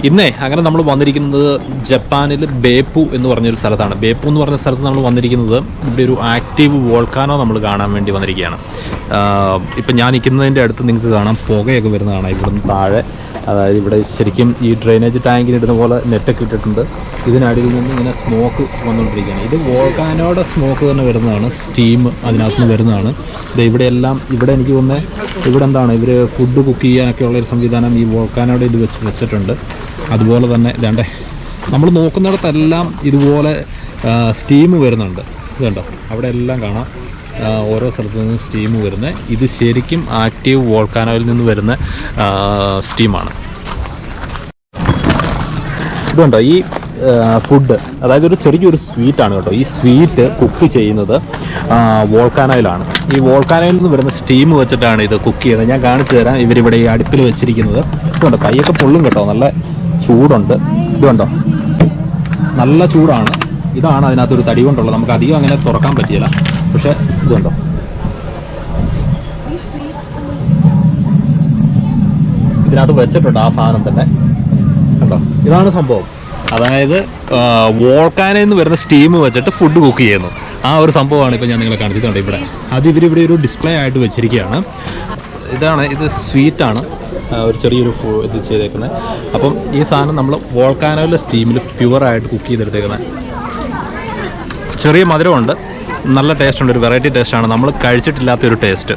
ഇന്നേ അങ്ങനെ നമ്മൾ വന്നിരിക്കുന്നത് ജപ്പാനിൽ ബേപ്പു എന്ന് പറഞ്ഞൊരു സ്ഥലത്താണ്. ബേപ്പു എന്ന് പറഞ്ഞ സ്ഥലത്ത് നമ്മൾ വന്നിരിക്കുന്നത് ഇവിടെ ഒരു ആക്റ്റീവ് വോൾക്കാനോ നമ്മൾ കാണാൻ വേണ്ടി വന്നിരിക്കുകയാണ്. ഇപ്പം ഞാൻ നിൽക്കുന്നതിൻ്റെ അടുത്ത് നിങ്ങൾക്ക് കാണാം പുകയൊക്കെ വരുന്നതാണ് ഇവിടുന്ന് താഴെ. അതായത് ഇവിടെ ശരിക്കും ഈ ഡ്രെയിനേജ് ടാങ്കിന് ഇടുന്ന പോലെ നെറ്റൊക്കെ ഇട്ടിട്ടുണ്ട്. ഇതിനടിയിൽ നിന്ന് ഇങ്ങനെ സ്മോക്ക് വന്നുകൊണ്ടിരിക്കുകയാണ്. ഇത് വോൾക്കാനോയുടെ സ്മോക്ക് തന്നെ വരുന്നതാണ്, സ്റ്റീം അതിനകത്ത് നിന്ന് വരുന്നതാണ്. ഇവിടെയെല്ലാം ഇവിടെ എനിക്ക് തോന്നുന്നത് ഇവിടെ എന്താണ് ഇവർ ഫുഡ് കുക്ക് ചെയ്യാനൊക്കെ ഉള്ളൊരു സംവിധാനം ഈ വോൾക്കാനോയുടെ ഇത് വെച്ചിട്ടുണ്ട്. അതുപോലെ തന്നെ ഇതാണ്ടേ നമ്മൾ നോക്കുന്നിടത്തെല്ലാം ഇതുപോലെ സ്റ്റീം വരുന്നുണ്ട്. ഇതുണ്ടോ അവിടെ എല്ലാം കാണാം ഓരോ സ്ഥലത്തു നിന്ന് സ്റ്റീം വരുന്നത്. ഇത് ശരിക്കും ആക്റ്റീവ് വോൾക്കാനോയിൽ നിന്ന് വരുന്ന സ്റ്റീമാണ്. ഇതുണ്ടോ ഈ ഫുഡ്, അതായത് ഒരു ചെറിയൊരു സ്വീറ്റാണ് കേട്ടോ. ഈ സ്വീറ്റ് കുക്ക് ചെയ്യുന്നത് വോൾക്കാനോയിലാണ്. ഈ വോൾക്കാനോയിൽ നിന്ന് വരുന്ന സ്റ്റീം വെച്ചിട്ടാണ് ഇത് കുക്ക് ചെയ്യുന്നത്. ഞാൻ കാണിച്ചു തരാം. ഇവരിവിടെ ഈ അടുപ്പിൽ വെച്ചിരിക്കുന്നത് ഇതുണ്ടോ, കൈയൊക്കെ പൊള്ളും കേട്ടോ, നല്ല ചൂടുണ്ട്. ഇതുണ്ടോ നല്ല ചൂടാണ്. ഇതാണ് അതിനകത്തൊരു തടി കൊണ്ടുള്ളത്. നമുക്ക് അധികം അങ്ങനെ തുറക്കാൻ പറ്റിയില്ല. പക്ഷെ ഇതുണ്ടോ ഇതിനകത്ത് വെച്ചിട്ടുണ്ട് ആ സാധനം തന്നെ കണ്ടോ. ഇതാണ് സംഭവം. അതായത് വോൾക്കാനയിൽ നിന്ന് വരുന്ന സ്റ്റീം വെച്ചിട്ട് ഫുഡ് കുക്ക് ചെയ്യുന്നു. ആ ഒരു സംഭവമാണ് ഇപ്പം ഞാൻ നിങ്ങളെ കാണിച്ചിട്ടുണ്ട് ഇവിടെ. അത് ഇവരിവിടെ ഒരു ഡിസ്പ്ലേ ആയിട്ട് വെച്ചിരിക്കുകയാണ്. ഇതാണ്, ഇത് സ്വീറ്റാണ്, ഒരു ചെറിയൊരു ഇത് ചെയ്തേക്കുന്നത്. അപ്പം ഈ സാധനം നമ്മൾ വോൾക്കാനോയിലെ സ്റ്റീമിൽ പ്യുവറായിട്ട് കുക്ക് ചെയ്തെടുത്തേക്കുന്നത്. ചെറിയ മധുരമുണ്ട്, നല്ല ടേസ്റ്റ് ഉണ്ട്, ഒരു വെറൈറ്റി ടേസ്റ്റാണ്, നമ്മൾ കഴിച്ചിട്ടില്ലാത്തൊരു ടേസ്റ്റ്.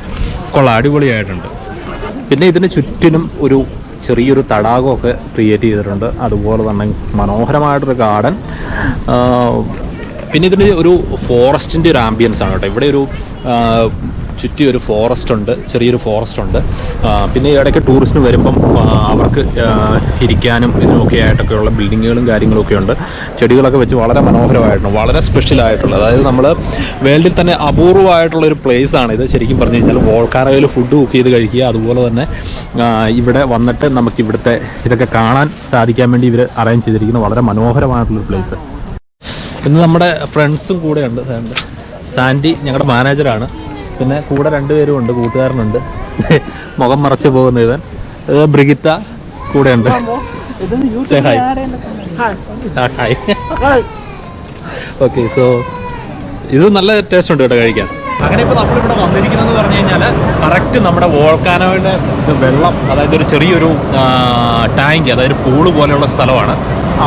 കൊള്ളാം, അടിപൊളിയായിട്ടുണ്ട്. പിന്നെ ഇതിന് ചുറ്റിനും ഒരു ചെറിയൊരു തടാകമൊക്കെ ക്രിയേറ്റ് ചെയ്തിട്ടുണ്ട്. അതുപോലെ തന്നെ മനോഹരമായിട്ടൊരു ഗാർഡൻ. പിന്നെ ഇതിന് ഒരു ഫോറസ്റ്റിൻ്റെ ഒരു ആംബിയൻസ് ആണ് കേട്ടോ. ഇവിടെ ഒരു ചുറ്റി ഒരു ഫോറസ്റ്റ് ഉണ്ട്, ചെറിയൊരു ഫോറസ്റ്റ് ഉണ്ട്. പിന്നെ ഇടയ്ക്ക് ടൂറിസ്റ്റിന് വരുമ്പം അവർക്ക് ഇരിക്കാനും ഇതിനൊക്കെ ആയിട്ടൊക്കെയുള്ള ബിൽഡിങ്ങുകളും കാര്യങ്ങളൊക്കെ ഉണ്ട്. ചെടികളൊക്കെ വെച്ച് വളരെ മനോഹരമായിട്ടുണ്ട്, വളരെ സ്പെഷ്യലായിട്ടുള്ള, അതായത് നമ്മൾ വേൾഡിൽ തന്നെ അപൂർവമായിട്ടുള്ള ഒരു പ്ലേസ് ആണ് ഇത്. ശരിക്കും പറഞ്ഞു കഴിഞ്ഞാൽ വോൾക്കാനോയിൽ ഫുഡ് കുക്ക് ചെയ്ത് കഴിക്കുക, അതുപോലെ തന്നെ ഇവിടെ വന്നിട്ട് നമുക്ക് ഇവിടുത്തെ ഇതൊക്കെ കാണാൻ സാധിക്കാൻ വേണ്ടി ഇവർ അറേഞ്ച് ചെയ്തിരിക്കുന്ന വളരെ മനോഹരമായിട്ടുള്ളൊരു പ്ലേസ്. പിന്നെ നമ്മുടെ ഫ്രണ്ട്സും കൂടെ ഉണ്ട്. സാൻഡി ഞങ്ങളുടെ മാനേജറാണ്. പിന്നെ കൂടെ രണ്ടുപേരും ഉണ്ട്, കൂട്ടുകാരനുണ്ട്, മുഖം മറച്ചു പോകുന്ന ഇവൻ. ബ്രിഗിത്ത കൂടെ ഉണ്ട്. ഓക്കെ, സോ ഇത് നല്ല ടേസ്റ്റ് ഉണ്ട് കേട്ടോ കഴിക്കാൻ. അങ്ങനെ ഇപ്പോൾ നമ്മളിവിടെ വന്നിരിക്കുന്നതെന്ന് പറഞ്ഞു കഴിഞ്ഞാൽ കറക്റ്റ് നമ്മുടെ വോൾക്കാനോയുടെ വെള്ളം, അതായത് ഒരു ചെറിയൊരു ടാങ്ക്, അതായത് പൂള് പോലെയുള്ള സ്ഥലമാണ്.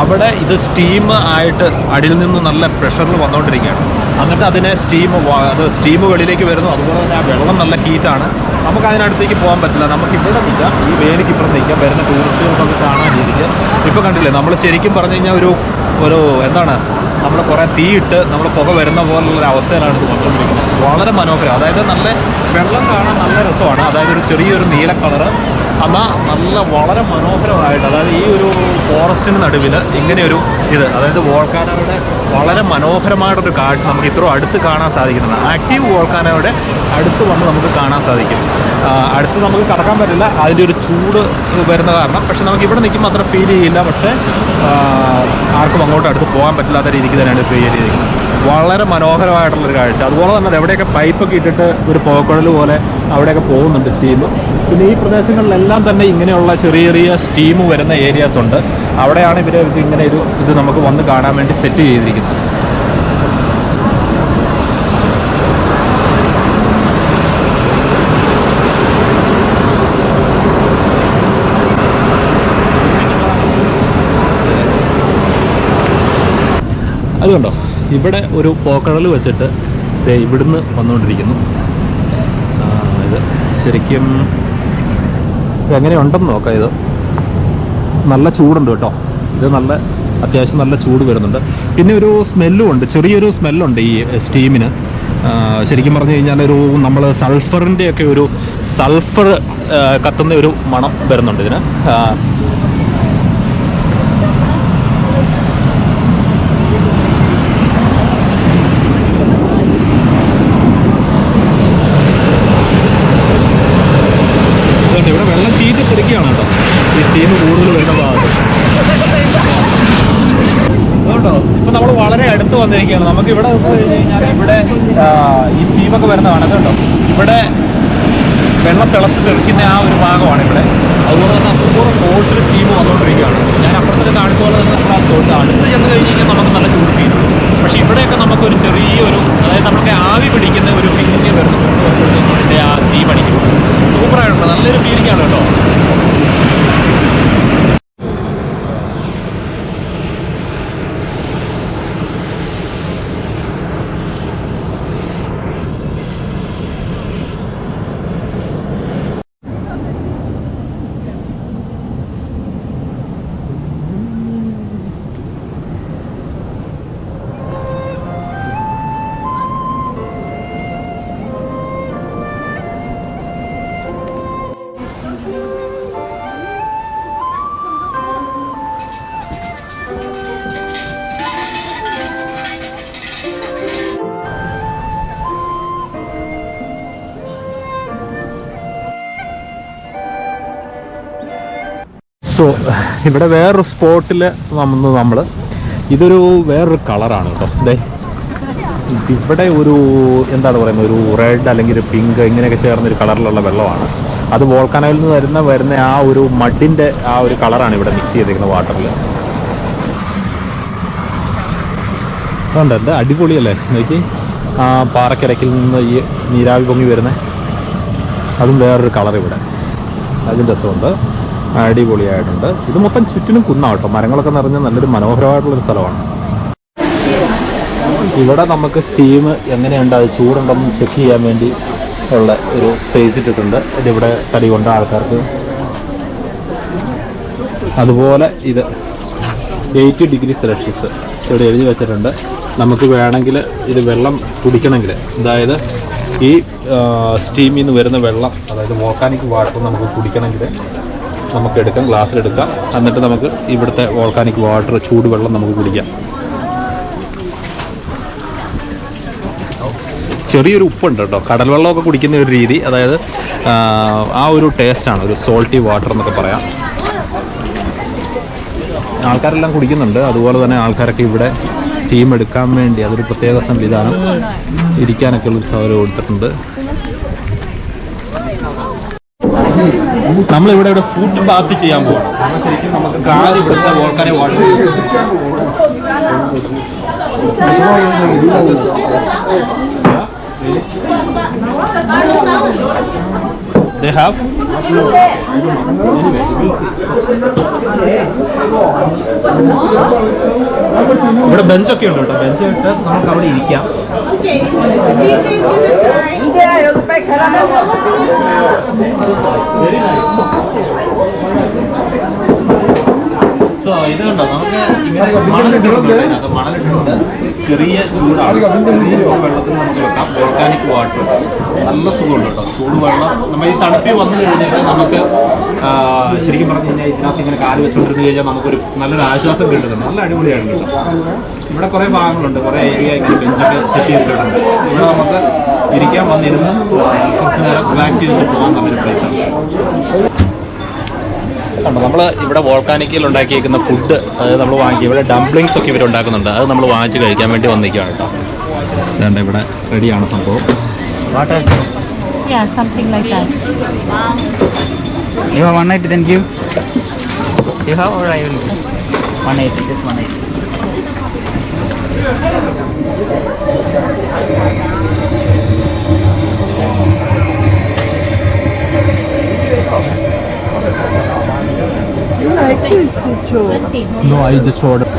അവിടെ ഇത് സ്റ്റീം ആയിട്ട് അടിയിൽ നിന്ന് നല്ല പ്രഷറിൽ വന്നുകൊണ്ടിരിക്കുകയാണ്. എന്നിട്ട് അതിനെ സ്റ്റീം വെളിയിലേക്ക് വരുന്നു. അതുപോലെ തന്നെ ആ വെള്ളം നല്ല ഹീറ്റാണ്. നമുക്ക് അതിനടുത്തേക്ക് പോകാൻ പറ്റില്ല. നമുക്ക് ഇവിടെ നിൽക്കാം, ഈ വേലിക്ക് ഇപ്പുറം നിൽക്കാം, വരുന്ന ടൂറിസ്റ്റുകൾക്കൊക്കെ കാണാൻ രീതിക്ക്. ഇപ്പോൾ കണ്ടില്ലേ, നമ്മൾ ശരിക്കും പറഞ്ഞു കഴിഞ്ഞാൽ ഒരു എന്താണ്, നമ്മൾ കുറേ തീയിട്ട് നമ്മൾ പുക വരുന്ന പോലുള്ളൊരു അവസ്ഥയിലാണ് ഇത് വന്നുകൊണ്ടിരിക്കുന്നത്. വളരെ മനോഹരം, അതായത് നല്ല വെള്ളം കാണാൻ നല്ല രസമാണ്. അതായത് ഒരു ചെറിയൊരു നീല കളറ്, എന്നാൽ നല്ല വളരെ മനോഹരമായിട്ട്, അതായത് ഈ ഒരു ഫോറസ്റ്റിന് നടുവിൽ ഇങ്ങനെയൊരു ഇത്, അതായത് വോൾക്കാനോയുടെ വളരെ മനോഹരമായിട്ടൊരു കാഴ്ച നമുക്ക് ഇത്ര അടുത്ത് കാണാൻ സാധിക്കുന്നതാണ്. ആക്റ്റീവ് വോൾക്കാനോയുടെ അടുത്ത് വന്ന് നമുക്ക് കാണാൻ സാധിക്കും. അടുത്ത് നമുക്ക് കടക്കാൻ പറ്റില്ല, അതിൻ്റെ ഒരു ചൂട് വരുന്ന കാരണം. പക്ഷെ നമുക്ക് ഇവിടെ നിൽക്കുമ്പോൾ അത്ര ഫീൽ ചെയ്യില്ല. പക്ഷേ ആർക്കും അങ്ങോട്ട് അടുത്ത് പോകാൻ പറ്റില്ലാത്ത രീതിക്ക് തന്നെയാണ് ക്രിയേറ്റ് ചെയ്തിരിക്കുന്നത്. വളരെ മനോഹരമായിട്ടുള്ളൊരു കാഴ്ച. അതുപോലെ തന്നെ എവിടെയൊക്കെ പൈപ്പൊക്കെ ഇട്ടിട്ട് ഒരു പുകക്കുഴൽ പോലെ അവിടെയൊക്കെ പോകുന്നുണ്ട് സ്റ്റീം. പിന്നെ ഈ പ്രദേശങ്ങളിലെല്ലാം തന്നെ ഇങ്ങനെയുള്ള ചെറിയ ചെറിയ സ്റ്റീം വരുന്ന ഏരിയാസ് ഉണ്ട്. അവിടെയാണ് ഇവർ ഇങ്ങനെ ഇത് നമുക്ക് വന്ന് കാണാൻ വേണ്ടി സെറ്റ് ചെയ്തിരിക്കുന്നത്. അതുകൊണ്ടോ ഇവിടെ ഒരു പോക്കടൽ വെച്ചിട്ട് ഇവിടുന്ന് വന്നുകൊണ്ടിരിക്കുന്നു. ഇത് ശരിക്കും എങ്ങനെയുണ്ടെന്ന് നോക്കാം. ഇത് നല്ല ചൂടുണ്ട് കേട്ടോ. ഇത് നല്ല അത്യാവശ്യം നല്ല ചൂട് വരുന്നുണ്ട്. പിന്നെ ഒരു സ്മെല്ലും ഉണ്ട്, ചെറിയൊരു സ്മെല്ലുണ്ട് ഈ സ്റ്റീമിന്. ശരിക്കും പറഞ്ഞു കഴിഞ്ഞാൽ നമ്മൾ സൾഫറിൻ്റെയൊക്കെ സൾഫർ കത്തുന്ന ഒരു മണം വരുന്നുണ്ട് ഇതിന്. ഇവിടെ വെള്ളം ചീറ്റി തെറിക്കുകയാണ് കേട്ടോ, ഈ സ്റ്റീം കൂടുതൽ വരുന്ന ഭാഗത്ത്. അതുകൊണ്ടോ ഇപ്പം നമ്മൾ വളരെ അടുത്ത് വന്നിരിക്കുകയാണ്. നമുക്ക് ഇവിടെ കഴിഞ്ഞ് കഴിഞ്ഞാൽ ഇവിടെ ഈ സ്റ്റീമൊക്കെ വരുന്നതാണ് കേട്ടോ. ഇവിടെ വെള്ളം തിളച്ച് തെറിക്കുന്ന ആ ഒരു ഭാഗമാണ് ഇവിടെ. അതുപോലെ തന്നെ അപ്പുറം ഫോഴ്സിൽ സ്റ്റീം വന്നുകൊണ്ടിരിക്കുകയാണ്. ഞാൻ അപ്പുറത്തെ സോ ഇവിടെ വേറൊരു സ്പോട്ടിൽ വന്ന് നമ്മൾ ഇതൊരു വേറൊരു കളറാണ് കേട്ടോ. അതെ, ഇവിടെ ഒരു എന്താണ് പറയുന്നത്, ഒരു റെഡ് അല്ലെങ്കിൽ ഒരു പിങ്ക് ഇങ്ങനെയൊക്കെ ചേർന്നൊരു കളറിലുള്ള വെള്ളമാണ്. അത് വോൾക്കാനോയിൽ നിന്ന് വരുന്ന ആ ഒരു മഡിൻ്റെ ആ ഒരു കളറാണ് ഇവിടെ മിക്സ് ചെയ്തിരിക്കുന്നത് വാട്ടറിൽ. അതുകൊണ്ട് എന്താ അടിപൊളിയല്ലേ നോക്കി, ആ പാറക്കിടക്കിൽ നിന്ന് ഈ നീരാവി പൊങ്ങി വരുന്നത്, അതും വേറൊരു കളർ ഇവിടെ. അതും രസമുണ്ട്, അടിപൊളിയായിട്ടുണ്ട്. ഇത് മൊത്തം ചുറ്റിനും കുന്നാട്ടോ, മരങ്ങളൊക്കെ നിറഞ്ഞ നല്ലൊരു മനോഹരമായിട്ടുള്ളൊരു സ്ഥലമാണ്. ഇവിടെ നമുക്ക് സ്റ്റീം എങ്ങനെയുണ്ട്, അത് ചൂടുണ്ടെന്ന് ചെക്ക് ചെയ്യാൻ വേണ്ടി ഉള്ള ഒരു സ്പേസ് ഇട്ടിട്ടുണ്ട്. ഇതിവിടെ തടി കൊണ്ട് ആൾക്കാർക്ക്. അതുപോലെ ഇത് 80 ഡിഗ്രി സെൽഷ്യസ് ഇവിടെ എഴുതി വെച്ചിട്ടുണ്ട്. നമുക്ക് വേണമെങ്കിൽ ഇത് വെള്ളം കുടിക്കണമെങ്കിൽ, അതായത് ഈ സ്റ്റീമിൽ നിന്ന് വരുന്ന വെള്ളം, അതായത് വോൾക്കാനിക് വാട്ടർ നമുക്ക് കുടിക്കണമെങ്കിൽ നമുക്ക് എടുക്കാം, ഗ്ലാസ്സിലെടുക്കാം. എന്നിട്ട് നമുക്ക് ഇവിടുത്തെ വോൾക്കാനിക് വാട്ടർ, ചൂടുവെള്ളം നമുക്ക് കുടിക്കാം. ചെറിയൊരു ഉപ്പുണ്ട് കേട്ടോ, കടൽ വെള്ളമൊക്കെ കുടിക്കുന്ന ഒരു രീതി, അതായത് ആ ഒരു ടേസ്റ്റാണ്, ഒരു സോൾട്ടി വാട്ടർ എന്നൊക്കെ പറയാം. ആൾക്കാരെല്ലാം കുടിക്കുന്നുണ്ട്. അതുപോലെ തന്നെ ആൾക്കാരൊക്കെ ഇവിടെ സ്റ്റീം എടുക്കാൻ വേണ്ടി അതൊരു പ്രത്യേക സംവിധാനം, ഇരിക്കാനൊക്കെ ഉള്ളൊരു സൗകര്യം കൊടുത്തിട്ടുണ്ട്. നമ്മളിവിടെ ഫുഡ് ബാത്ത് ചെയ്യാൻ പോകണം. ശരിക്കും നമുക്ക് കാല് ഇവിടുത്തെ വോൾക്കാനിക് വാട്ടർ they have ഇവിടെ ബെഞ്ചൊക്കെ ഉണ്ട് കേട്ടോ. ബെഞ്ച് ഇട്ട് നമുക്ക് അവിടെ ഇരിക്കാം. സോ ഇത് കണ്ടോ, നമുക്ക് ഇങ്ങനെ മണലിട്ടുണ്ട്, ചെറിയ ചൂടാണ്, ചെറിയ വെള്ളത്തിൽ നമുക്ക് വെക്കാം. വോൾക്കാനിക് വാട്ടർ നല്ല സുഖമുണ്ട് കേട്ടോ, ചൂടുവെള്ളം. നമ്മൾ ഈ തണുപ്പിൽ വന്നു കഴിഞ്ഞിട്ട് നമുക്ക് ശരിക്കും പറഞ്ഞു കഴിഞ്ഞാൽ ഇതിനകത്ത് ഇങ്ങനെ കാല് വെച്ചുകൊണ്ടിരുന്ന് കഴിഞ്ഞാൽ നമുക്കൊരു നല്ലൊരു ആശ്വാസം കിട്ടുന്നുണ്ട്. നല്ല അടിപൊളിയാണ് കേട്ടോ. ഇവിടെ കുറേ ഭാഗങ്ങളുണ്ട്, കുറേ ഏരിയ ഇങ്ങനെ ബെഞ്ചൊക്കെ സെറ്റ് ചെയ്തിട്ടുണ്ട്. ഇവിടെ നമുക്ക് ഇരിക്കാൻ വന്നിരുന്ന് കുറച്ച് നേരം റിലാക്സ് ചെയ്തിട്ട് പോകാൻ നല്ലൊരു പ്ലേസാണ്. നമ്മൾ ഇവിടെ വോൾക്കാനിക്കിൽ ഉണ്ടാക്കിയിരിക്കുന്ന ഫുഡ്, അതായത് നമ്മൾ വാങ്ങിക്കുക, ഇവിടെ ഡംപ്ലിങ്സ് ഒക്കെ ഇവർ ഉണ്ടാക്കുന്നുണ്ട്. അത് നമ്മൾ വാങ്ങിച്ച് കഴിക്കാൻ വേണ്ടി വന്നിരിക്കുകയാണ് കേട്ടോ. ഇതുണ്ട് ഇവിടെ റെഡിയാണ് സംഭവം. Yeah, something like that. You have 180, then give. You have, or I will give? 180, just 180. You like this, Joe? No, I just ordered.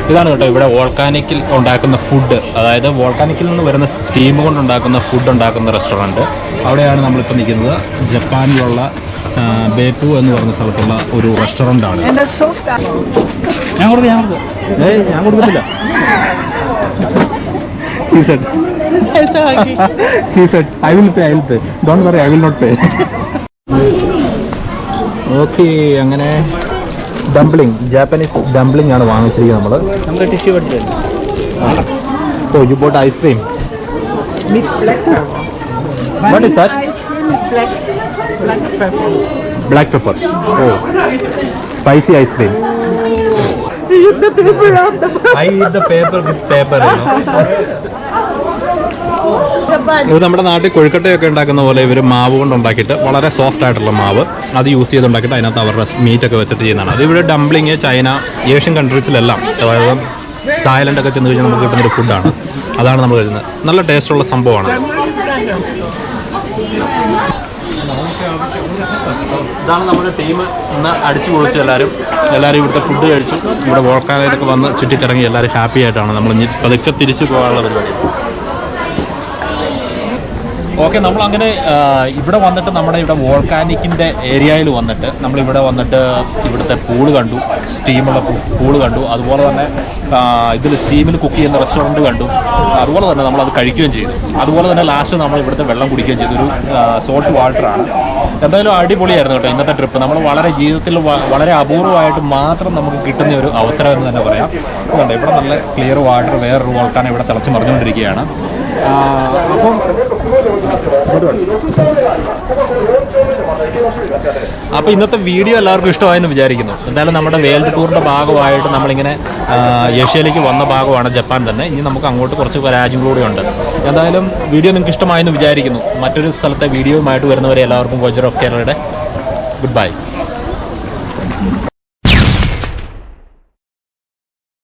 ഇതാണ് കേട്ടോ ഇവിടെ വോൾക്കാനിക്കിൽ ഉണ്ടാക്കുന്ന ഫുഡ്, അതായത് വോൾക്കാനിക്കിൽ നിന്ന് വരുന്ന സ്റ്റീം കൊണ്ടുണ്ടാക്കുന്ന ഫുഡ് ഉണ്ടാക്കുന്ന റെസ്റ്റോറൻറ്റ്. അവിടെയാണ് നമ്മളിപ്പോൾ നിൽക്കുന്നത്. ജപ്പാനിലുള്ള ബേപ്പു എന്ന് പറയുന്ന സ്ഥലത്തുള്ള ഒരു റെസ്റ്റോറൻ്റാണ്. ഞാൻ കൊടുത്തില്ല. He said, I will pay. Don't worry, I will not pay. Okay, അങ്ങനെ ഡംപ്ലിംഗ്, ജാപ്പനീസ് ഡംപ്ലിംഗ് ആണ് വാങ്ങിച്ചിരിക്കുന്നത് നമ്മൾ. ടിഷ്യൂ എടുത്ത്. Oh, you bought ice cream. What is that? Black pepper. Oh, spicy ice cream. Eat the paper off the box. I eat the paper with paper. ഇത് നമ്മുടെ നാട്ടിൽ കൊഴുക്കട്ടയൊക്കെ ഉണ്ടാക്കുന്ന പോലെ ഇവർ മാവ് കൊണ്ട് ഉണ്ടാക്കിയിട്ട്, വളരെ സോഫ്റ്റ് ആയിട്ടുള്ള മാവ് അത് യൂസ് ചെയ്തുണ്ടാക്കിയിട്ട് അതിനകത്ത് അവരുടെ മീറ്റൊക്കെ വെച്ചിട്ട് ചെയ്യുന്നതാണ്. അത് ഇവിടെ ഡംപ്ലിങ് ചൈന, ഏഷ്യൻ കൺട്രീസിലെല്ലാം, അതായത് തായ്ലൻഡൊക്കെ ചെന്ന് കഴിഞ്ഞാൽ നമുക്ക് കിട്ടുന്നൊരു ഫുഡാണ്. അതാണ് നമ്മൾ കഴിക്കുന്നത്. നല്ല ടേസ്റ്റുള്ള സംഭവമാണ്. ഇതാണ് നമ്മുടെ ടീം ഇന്ന് അടിച്ചു പൊളിച്ചു. എല്ലാവരും ഇവിടുത്തെ ഫുഡ് കഴിച്ചു. ഇവിടെ വോൾക്കാനോയിലൊക്കെ വന്ന് ചുറ്റിക്കറങ്ങി എല്ലാവരും ഹാപ്പി ആയിട്ടാണ്. നമ്മൾ പതുക്കെ തിരിച്ചു പോകാനുള്ള പരിപാടി. ഓക്കെ, നമ്മളങ്ങനെ ഇവിടെ വന്നിട്ട് നമ്മുടെ ഇവിടെ വോൾക്കാനിക്കിൻ്റെ ഏരിയയിൽ വന്നിട്ട് നമ്മളിവിടെ വന്നിട്ട് ഇവിടുത്തെ പൂള് കണ്ടു, സ്റ്റീമുള്ള പൂള് കണ്ടു. അതുപോലെ തന്നെ ഇതിൽ സ്റ്റീമിൽ കുക്ക് ചെയ്യുന്ന റെസ്റ്റോറൻറ്റ് കണ്ടു. അതുപോലെ തന്നെ നമ്മളത് കഴിക്കുകയും ചെയ്തു. അതുപോലെ തന്നെ ലാസ്റ്റ് നമ്മൾ ഇവിടുത്തെ വെള്ളം കുടിക്കുകയും ചെയ്തു. ഒരു സോൾട്ട് വാട്ടറാണ്. എന്തായാലും അടിപൊളിയായിരുന്നു കേട്ടോ ഇന്നത്തെ ട്രിപ്പ്. നമ്മൾ വളരെ ജീവിതത്തിൽ വളരെ അപൂർവമായിട്ട് മാത്രം നമുക്ക് കിട്ടുന്ന ഒരു അവസരം എന്ന് തന്നെ പറയാം. അതുകൊണ്ട് ഇവിടെ നല്ല ക്ലിയർ വാട്ടർ, വേറൊരു വോൾക്കാനോ ഇവിടെ തിളച്ച് മറിഞ്ഞുകൊണ്ടിരിക്കുകയാണ്. അപ്പം അപ്പോൾ ഇന്നത്തെ വീഡിയോ എല്ലാവർക്കും ഇഷ്ടമായെന്ന് വിചാരിക്കുന്നു. എന്തായാലും നമ്മുടെ വേൾഡ് ടൂറിൻ്റെ ഭാഗമായിട്ട് നമ്മളിങ്ങനെ ഏഷ്യയിലേക്ക് വന്ന ഭാഗമാണ് ജപ്പാൻ തന്നെ. ഇനി നമുക്ക് അങ്ങോട്ട് കുറച്ച് രാജ്യം കൂടിയുണ്ട്. എന്തായാലും വീഡിയോ നിങ്ങൾക്ക് ഇഷ്ടമായെന്ന് വിചാരിക്കുന്നു. മറ്റൊരു സ്ഥലത്തെ വീഡിയോയുമായിട്ട് വരുന്നവരെ എല്ലാവർക്കും ഗോജർ ഓഫ് കേരളയുടെ ഗുഡ് ബൈ.